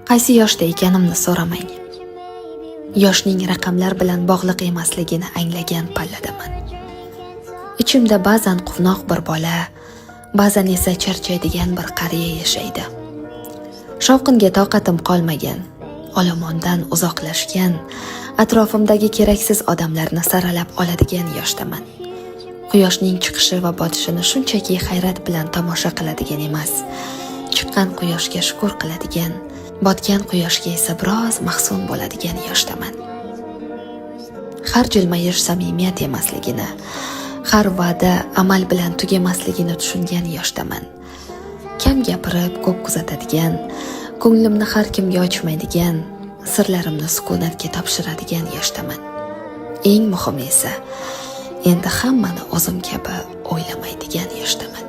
Qaysi yoshda ekanimni so'ramang. Yoshning raqamlar bilan bog'liq emasligini anglagan palladaman. Ichimda ba'zan quvnoq bir bola, ba'zan esa charchaydigan bir qariya yashaydi. Shovqinga toqatim qolmagan, olomondan uzoqlashgan, atrofimdagi keraksiz odamlarni saralab oladigan yoshdaman. Quyoshning chiqishi va botishini shunchaki hayrat bilan tomosha qiladigan emas, chiqqan quyoshga shukr qiladigan, botgan quyoshga esa biroz mahzun bo'ladigan yoshdaman. Har jilmayish samimiyat emasligini, har va'da amal bilan tugamasligini tushungan yoshdaman. Kam gapirib, ko'p kuzatadigan, ko'nglimni har kimga ochmaydigan, sirlarimni sukunatga topshiradigan yoshdaman. Eng muhimi esa, endi hammani o'zim kabi o'ylamaydigan yoshdaman.